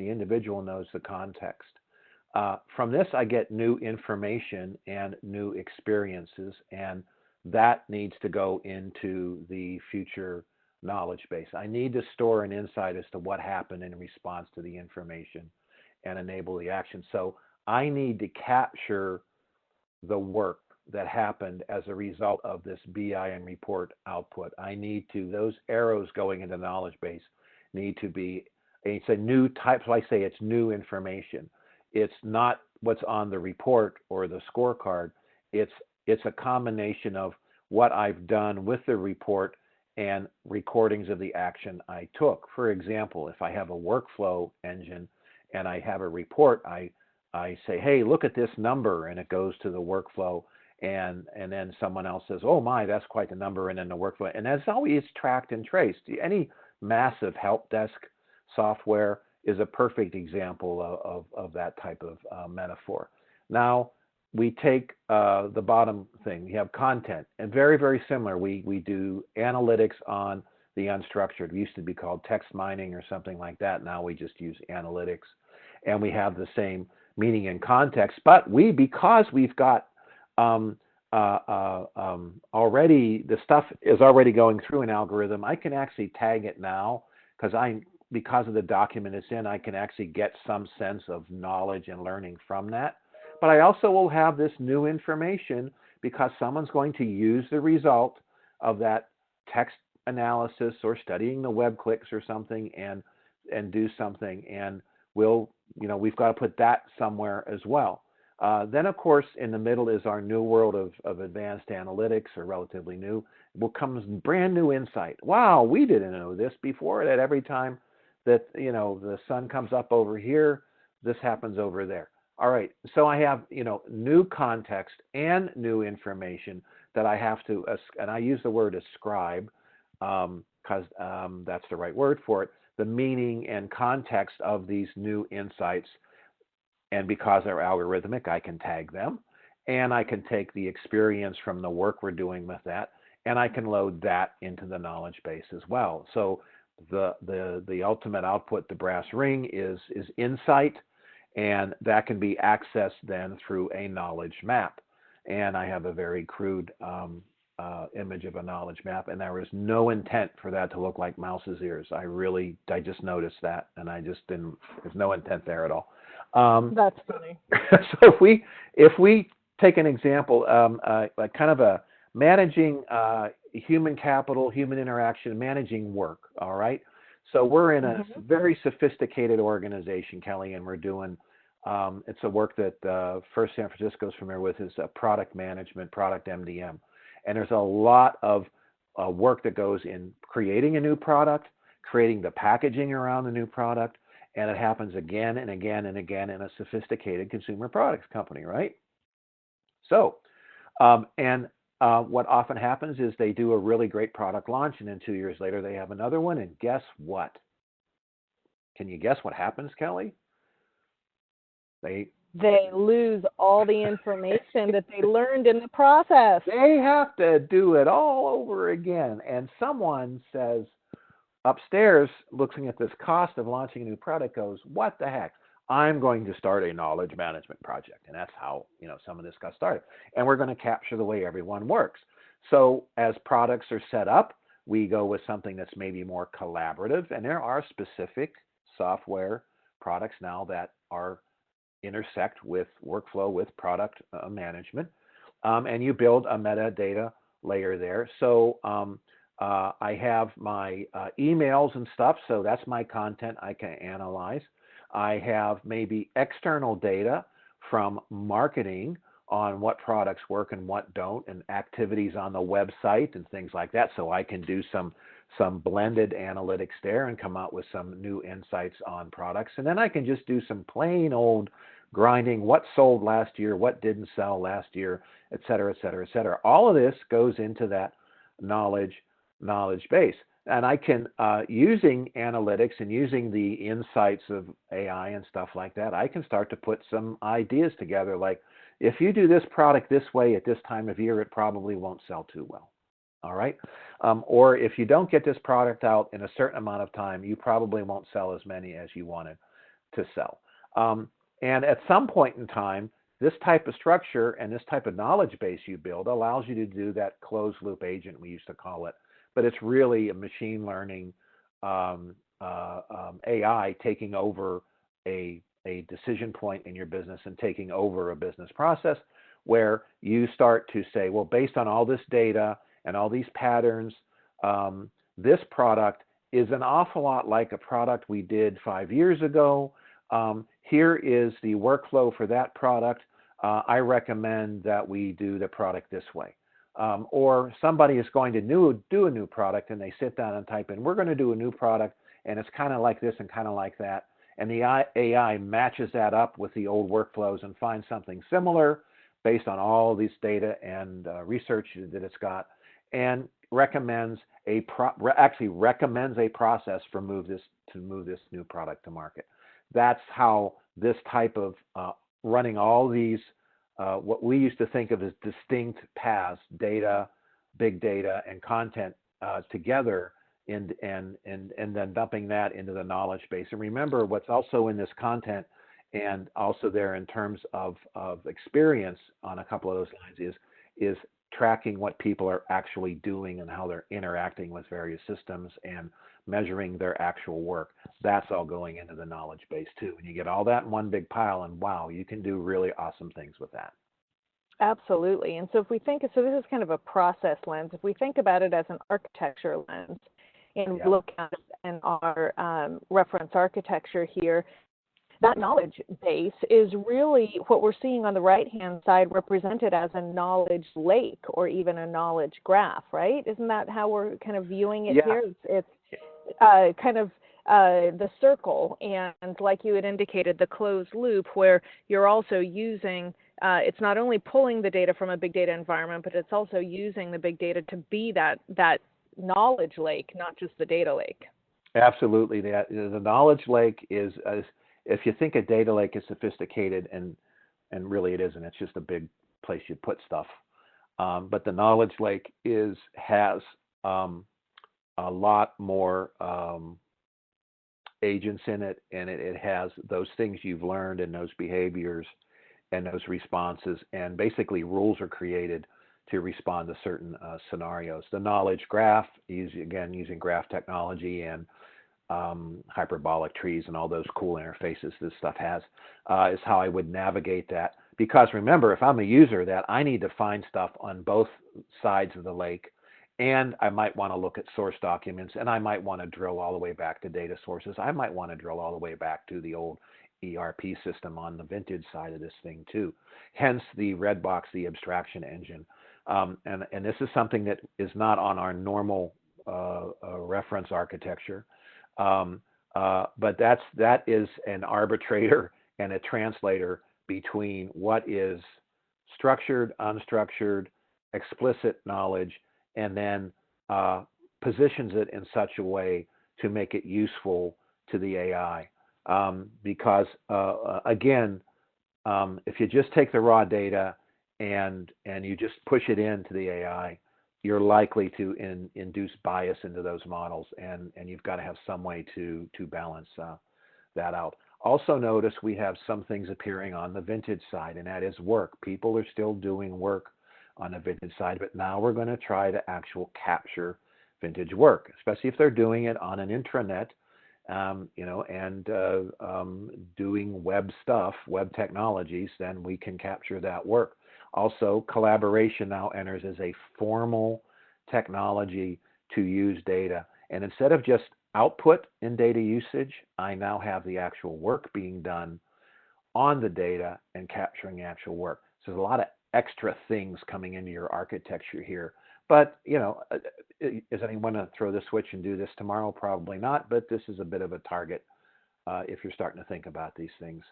individual knows the context. From this, I get new information and new experiences, and that needs to go into the future knowledge base. I need to store an insight as to what happened in response to the information and enable the action. So I need to capture the work that happened as a result of this BI and report output. Those arrows going into knowledge base need to be, it's a new type, so I say it's new information. It's not what's on the report or the scorecard. It's a combination of what I've done with the report and recordings of the action I took. For example, if I have a workflow engine and I have a report, I say, hey, look at this number, and it goes to the workflow, and then someone else says, oh my, that's quite the number, and then the workflow, and that's always tracked and traced. Any massive help desk software is a perfect example of that type of metaphor. Now, we take the bottom thing. We have content, and very, very similar. We do analytics on the unstructured. It used to be called text mining or something like that. Now we just use analytics, and we have the same meaning and context. But because we've got already, the stuff is already going through an algorithm, I can actually tag it now because of the document it's in, I can actually get some sense of knowledge and learning from that. But I also will have this new information because someone's going to use the result of that text analysis or studying the web clicks or something and do something. And we've got to put that somewhere as well. Then, of course, in the middle is our new world of advanced analytics, or relatively new. Comes brand new insight. Wow, we didn't know this before, that every time that the sun comes up over here, this happens over there. All right, so I have new context and new information that I have to, and I use the word ascribe because that's the right word for it, the meaning and context of these new insights. And because they're algorithmic, I can tag them, and I can take the experience from the work we're doing with that, and I can load that into the knowledge base as well. So the ultimate output, the brass ring, is insight, and that can be accessed then through a knowledge map. And I have a very crude image of a knowledge map, and there was no intent for that to look like mouse's ears. I just noticed that, and I just didn't. There's no intent there at all. That's funny. So if we take an example, like kind of a managing human capital, human interaction, managing work. All right. So we're in a very sophisticated organization, Kelly, and we're doing. It's a work that First San Francisco is familiar with, is product management, product MDM. And there's a lot of work that goes in creating a new product, creating the packaging around the new product, and it happens again and again and again in a sophisticated consumer products company, right? So, what often happens is they do a really great product launch, and then 2 years later they have another one, and guess what? Can you guess what happens, Kelly? They lose all the information that they learned in the process. They have to do it all over again. And someone says upstairs, looking at this cost of launching a new product, goes, what the heck? I'm going to start a knowledge management project. And that's how some of this got started. And we're going to capture the way everyone works. So as products are set up, we go with something that's maybe more collaborative. And there are specific software products now that intersect with workflow, with product management, and you build a metadata layer there. So I have my emails and stuff, so that's my content I can analyze. I have maybe external data from marketing on what products work and what don't, and activities on the website and things like that, so I can do some blended analytics there and come out with some new insights on products. And then I can just do some plain old grinding, what sold last year, what didn't sell last year, et cetera, et cetera, et cetera. All of this goes into that knowledge base. And I can, using analytics and using the insights of AI and stuff like that, I can start to put some ideas together, like, if you do this product this way at this time of year, it probably won't sell too well. All right. Or if you don't get this product out in a certain amount of time, you probably won't sell as many as you wanted to sell. And at some point in time, this type of structure and this type of knowledge base you build allows you to do that closed loop agent, we used to call it. But it's really a machine learning AI taking over a decision point in your business and taking over a business process, where you start to say, well, based on all this data and all these patterns, this product is an awful lot like a product we did 5 years ago. Here is the workflow for that product. I recommend that we do the product this way. Or somebody is going to do a new product and they sit down and type in, we're going to do a new product and it's kind of like this and kind of like that. And the AI matches that up with the old workflows and finds something similar based on all these data and research that it's got, and recommends a process for move this new product to market. That's how this type of running all these what we used to think of as distinct paths, data, big data, and content together, and then dumping that into the knowledge base. And remember, what's also in this content and also there in terms of experience on a couple of those lines is tracking what people are actually doing and how they're interacting with various systems and measuring their actual work. That's all going into the knowledge base too. And you get all that in one big pile, and wow, you can do really awesome things with that. Absolutely. And so if we think, so this is kind of a process lens. If we think about it as an architecture lens and look at it in our reference architecture here, that knowledge base is really what we're seeing on the right-hand side represented as a knowledge lake or even a knowledge graph, right? Isn't that how we're kind of viewing it here? It's kind of the circle, and like you had indicated, the closed loop, where you're also using, it's not only pulling the data from a big data environment, but it's also using the big data to be that knowledge lake, not just the data lake. Absolutely. The knowledge lake is, if you think a data lake is sophisticated, and really it isn't, it's just a big place you put stuff. But the knowledge lake has a lot more agents in it, and it has those things you've learned and those behaviors and those responses, and basically rules are created to respond to certain scenarios. The knowledge graph, using graph technology and hyperbolic trees and all those cool interfaces this stuff has, is how I would navigate that. Because remember, if I'm a user, that I need to find stuff on both sides of the lake, and I might want to look at source documents, and I might want to drill all the way back to data sources. I might want to drill all the way back to the old ERP system on the vintage side of this thing too. Hence the red box, the abstraction engine. And this is something that is not on our normal reference architecture. But that is an arbitrator and a translator between what is structured, unstructured, explicit knowledge, and then positions it in such a way to make it useful to the AI. Because again, if you just take the raw data and you just push it into the AI, you're likely to induce bias into those models, and you've got to have some way to balance that out. Also notice we have some things appearing on the vintage side, and that is work. People are still doing work on the vintage side, but now we're going to try to capture vintage work, especially if they're doing it on an intranet, and doing web stuff, web technologies, then we can capture that work. Also, collaboration now enters as a formal technology to use data. And instead of just output in data usage, I now have the actual work being done on the data and capturing actual work. So there's a lot of extra things coming into your architecture here. But, is anyone going to throw the switch and do this tomorrow? Probably not, but this is a bit of a target if you're starting to think about these things.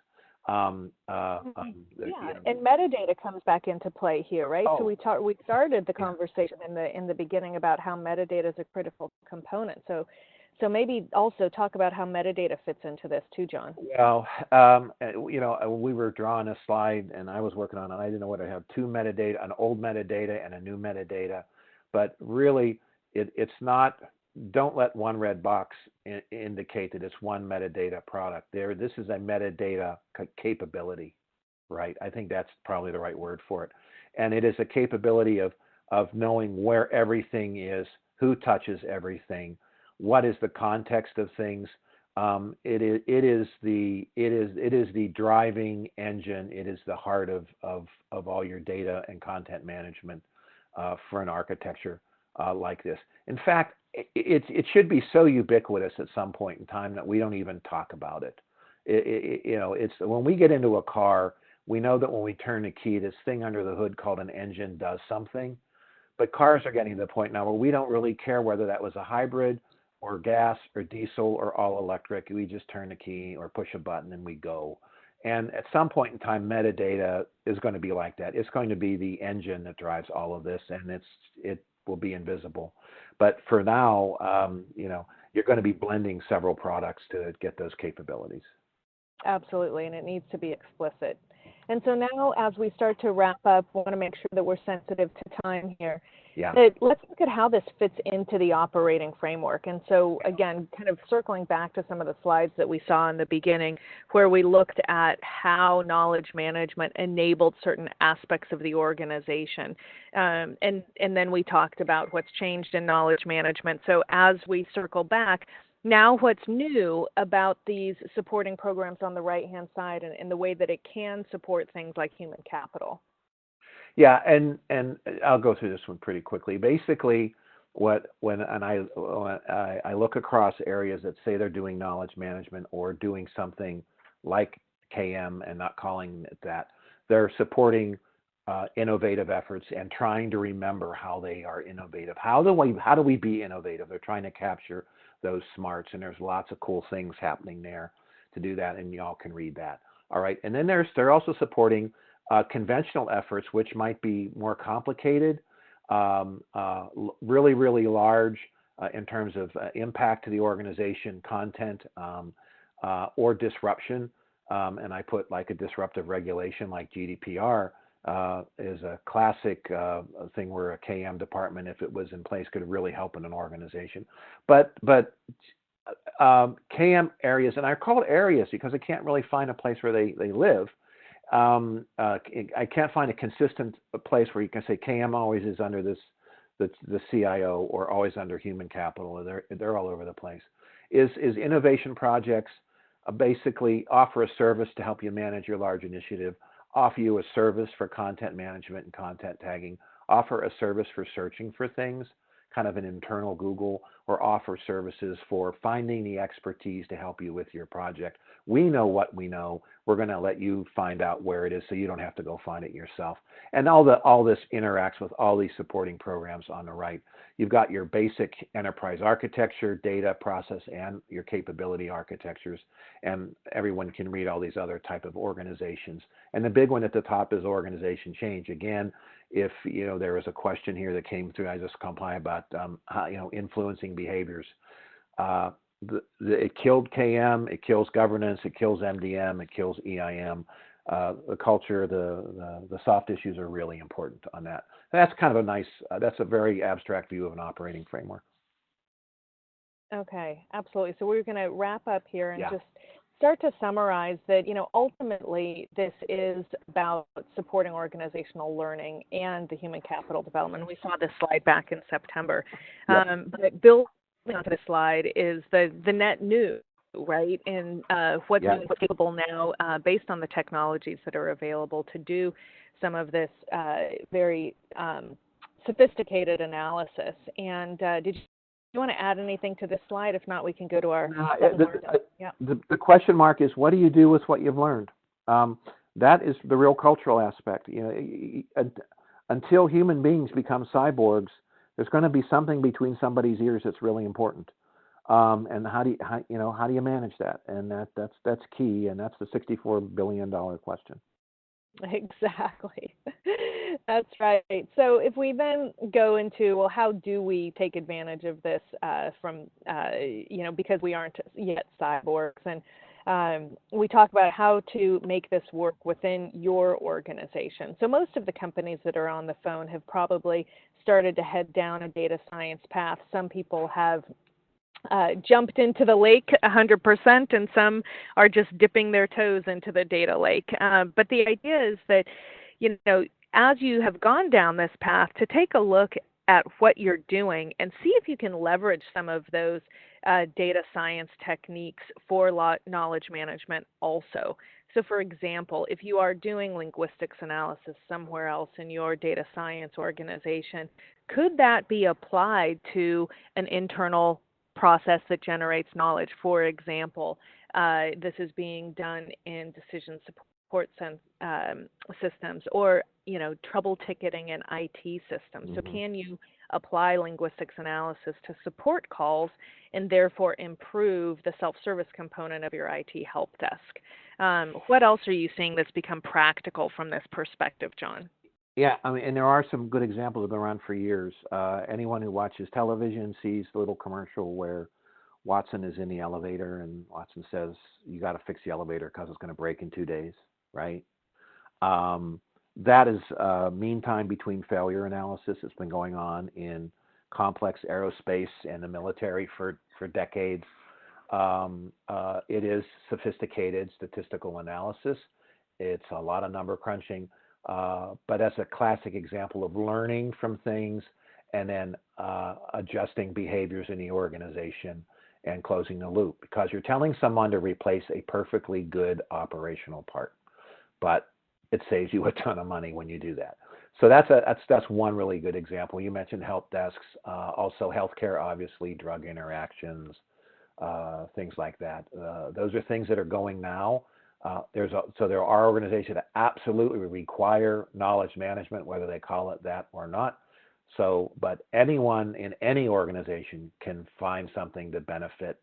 And metadata comes back into play here, right? So we started the conversation in the beginning about how metadata is a critical component. So maybe also talk about how metadata fits into this too, John. Well, we were drawing a slide and I was working on it. I didn't know whether to have two metadata, an old metadata and a new metadata, but really it's not. Don't let one red box indicate that it's one metadata product. This is a metadata capability, right? I think that's probably the right word for it. And it is a capability of knowing where everything is, who touches everything, what is the context of things. It is the driving engine. It is the heart of all your data and content management for an architecture like this. In fact, it should be so ubiquitous at some point in time that we don't even talk about it. It's when we get into a car, we know that when we turn the key, this thing under the hood called an engine does something. But cars are getting to the point now where we don't really care whether that was a hybrid or gas or diesel or all electric. We just turn the key or push a button and we go. And at some point in time, metadata is going to be like that. It's going to be the engine that drives all of this, and it will be invisible. But for now, you're going to be blending several products to get those capabilities. Absolutely, and it needs to be explicit. And so now, as we start to wrap up, we want to make sure that we're sensitive to time here. Yeah. Let's look at how this fits into the operating framework. And so, again, kind of circling back to some of the slides that we saw in the beginning, where we looked at how knowledge management enabled certain aspects of the organization. And then we talked about what's changed in knowledge management. So as we circle back, now what's new about these supporting programs on the right-hand side and the way that it can support things like human capital? Yeah, and I'll go through this one pretty quickly. Basically, when I look across areas that say they're doing knowledge management or doing something like KM and not calling it that, they're supporting innovative efforts and trying to remember how they are innovative. How do we be innovative? They're trying to capture those smarts, and there's lots of cool things happening there to do that, and y'all can read that. All right, and then they're also supporting conventional efforts, which might be more complicated, really, really large in terms of impact to the organization, content, or disruption. And I put like a disruptive regulation like GDPR is a classic thing where a KM department, if it was in place, could really help in an organization. But KM areas, and I call it areas because I can't really find a place where they live. I can't find a consistent place where you can say KM always is under the CIO or always under human capital. They're all over the place. Is innovation projects basically offer a service to help you manage your large initiative, offer you a service for content management and content tagging, offer a service for searching for things, kind of an internal Google, or offer services for finding the expertise to help you with your project. We know what we know. We're going to let you find out where it is so you don't have to go find it yourself. And all this interacts with all these supporting programs on the right. You've got your basic enterprise architecture, data, process, and your capability architectures. And everyone can read all these other type of organizations. And the big one at the top is organization change. Again, if there was a question here that came through, I just comply about how, influencing behaviors. It killed KM, it kills governance, it kills MDM, it kills EIM. The culture, the soft issues are really important on that. And that's kind of that's a very abstract view of an operating framework. Okay, absolutely. So we're going to wrap up here and Yeah. just start to summarize that, ultimately this is about supporting organizational learning and the human capital development. We saw this slide back in September. Yep. But built onto this slide is the net new, right? And what's capable now based on the technologies that are available to do some of this very sophisticated analysis. And did you want to add anything to this slide? If not, we can go to our the question mark is, what do you do with what you've learned? That is the real cultural aspect. Until human beings become cyborgs, there's going to be something between somebody's ears that's really important. And how do you manage that? And that's key, and that's the $64 billion question. Exactly. That's right. So if we then go into, well, how do we take advantage of this because we aren't yet cyborgs, and we talk about how to make this work within your organization. So most of the companies that are on the phone have probably started to head down a data science path. Some people have jumped into the lake 100%, and some are just dipping their toes into the data lake. But the idea is that, as you have gone down this path, to take a look at what you're doing and see if you can leverage some of those data science techniques for knowledge management also. So for example, if you are doing linguistics analysis somewhere else in your data science organization, could that be applied to an internal process that generates knowledge? For example, this is being done in decision support systems, or trouble ticketing in IT systems. So can you apply linguistics analysis to support calls and therefore improve the self-service component of your IT help desk? What else are you seeing that's become practical from this perspective, John? Yeah, I mean, and there are some good examples that have been around for years. Anyone who watches television sees the little commercial where Watson is in the elevator and Watson says, "You got to fix the elevator because it's going to break in 2 days," right? That is mean time between failure analysis. It's been going on in complex aerospace and the military for decades. It is sophisticated statistical analysis. It's a lot of number crunching, but that's a classic example of learning from things and then adjusting behaviors in the organization and closing the loop, because you're telling someone to replace a perfectly good operational part, but it saves you a ton of money when you do that. So that's one really good example. You mentioned help desks, also healthcare, obviously, drug interactions, things like that. Those are things that are going now. So there are organizations that absolutely require knowledge management, whether they call it that or not. So, but anyone in any organization can find something to benefit.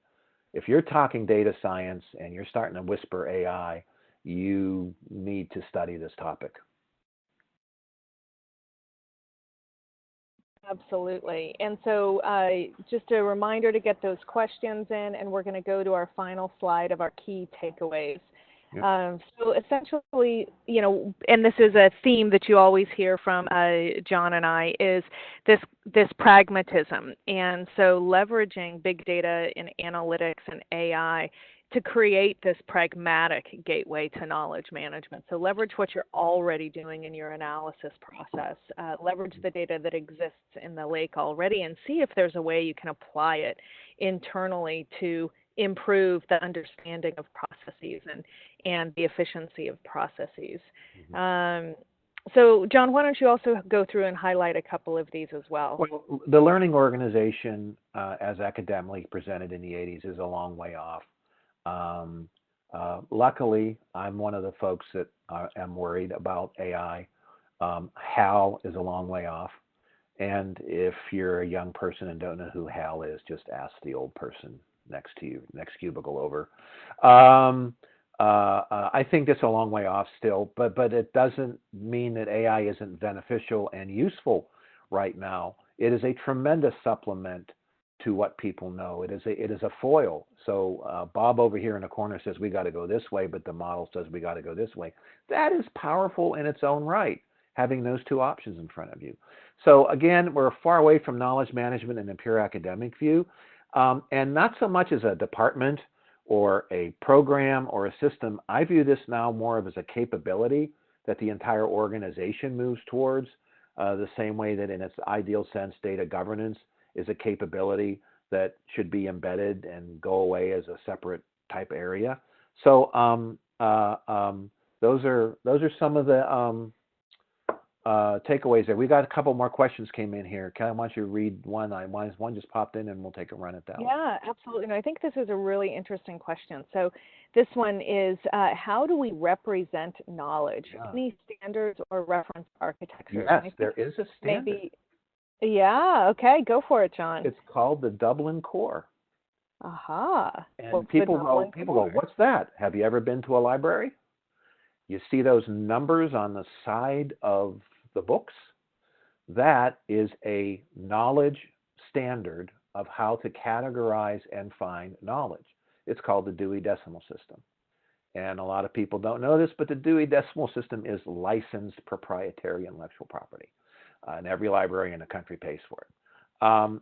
If you're talking data science and you're starting to whisper AI, you need to study this topic. Absolutely. And so just a reminder to get those questions in, and we're going to go to our final slide of our key takeaways. Yep. So essentially, and this is a theme that you always hear from John and I, is this pragmatism. And so leveraging big data and analytics and AI to create this pragmatic gateway to knowledge management. So leverage what you're already doing in your analysis process. Leverage the data that exists in the lake already and see if there's a way you can apply it internally to improve the understanding of processes and the efficiency of processes. So, John, why don't you also go through and highlight a couple of these as well? Well, the learning organization, as academically presented in the 80s, is a long way off. Luckily, I'm one of the folks that am worried about AI. HAL is a long way off. And if you're a young person and don't know who HAL is, just ask the old person next to you, next cubicle over. I think it's a long way off still, but it doesn't mean that AI isn't beneficial and useful right now. It is a tremendous supplement to what people know. It is a foil. So Bob over here in the corner says we got to go this way, but the model says we got to go this way. That is powerful in its own right, having those two options in front of you. So again, we're far away from knowledge management in a pure academic view, and not so much as a department or a program or a system. I view this now more of as a capability that the entire organization moves towards, the same way that in its ideal sense, data governance is a capability that should be embedded and go away as a separate type area. So those are some of the takeaways there. We got a couple more questions came in here. Kelly, why don't you read one? One just popped in, and we'll take a run at that one. Yeah, absolutely. And I think this is a really interesting question. So this one is, how do we represent knowledge? Yeah. Any standards or reference architecture? Yes, there is a standard. Maybe. Yeah, okay, go for it, John. It's called the Dublin Core. Aha. And people go, what's that? Have you ever been to a library? You see those numbers on the side of the books? That is a knowledge standard of how to categorize and find knowledge. It's called the Dewey Decimal System. And a lot of people don't know this, but the Dewey Decimal System is licensed proprietary intellectual property. And every library in the country pays for it.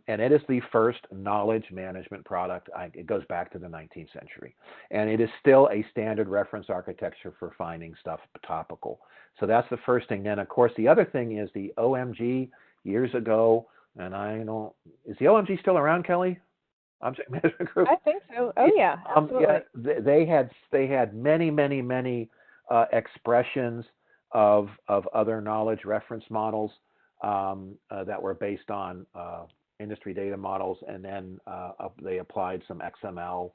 And it is the first knowledge management product. It goes back to the 19th century. And it is still a standard reference architecture for finding stuff topical. So that's the first thing. Then, of course, the other thing is the OMG years ago. And is the OMG still around, Kelly? Object Management Group? I think so. Oh, yeah, absolutely. Yeah, they had many expressions of other knowledge reference models that were based on industry data models, and then they applied some XML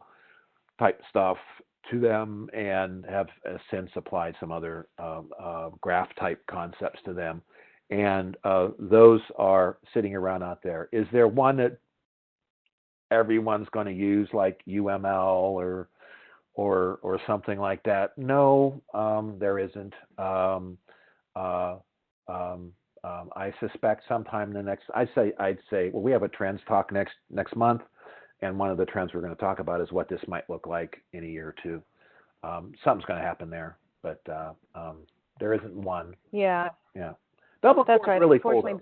type stuff to them and have since applied some other graph type concepts to them. And those are sitting around out there. Is there one that everyone's going to use, like UML or something like that? No, there isn't. I suspect sometime in the next, I'd say, well, we have a trends talk next month, and one of the trends we're going to talk about is what this might look like in a year or two. Something's going to happen there, but there isn't one. Yeah. Yeah. Dublin That's Core right. is really cool.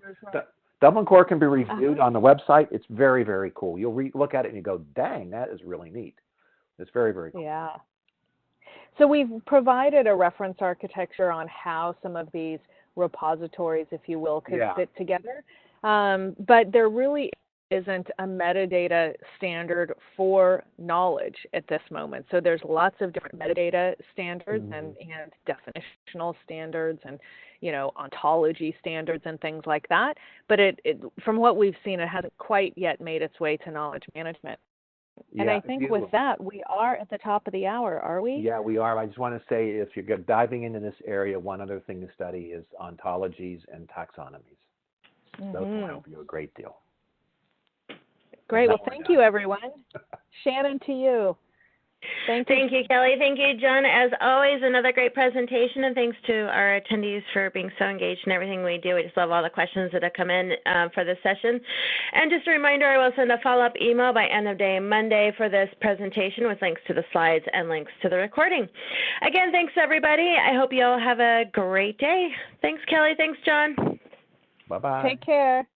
Dublin Core can be reviewed on the website. It's very, very cool. You'll look at it and you go, dang, that is really neat. It's very, very cool. Yeah. So we've provided a reference architecture on how some of these repositories, if you will, could fit together. But there really isn't a metadata standard for knowledge at this moment. So there's lots of different metadata standards and definitional standards and, ontology standards and things like that. But it from what we've seen, it hasn't quite yet made its way to knowledge management. And I think with that, we are at the top of the hour, are we? Yeah, we are. I just want to say, if you're diving into this area, one other thing to study is ontologies and taxonomies. Those will help you a great deal. Great. Well, thank you, everyone. Shannon, to you. Thank you, Kelly. Thank you, John. As always, another great presentation, and thanks to our attendees for being so engaged in everything we do. We just love all the questions that have come in for this session. And just a reminder, I will send a follow-up email by end of day Monday for this presentation with links to the slides and links to the recording. Again, thanks, everybody. I hope you all have a great day. Thanks, Kelly. Thanks, John. Bye-bye. Take care.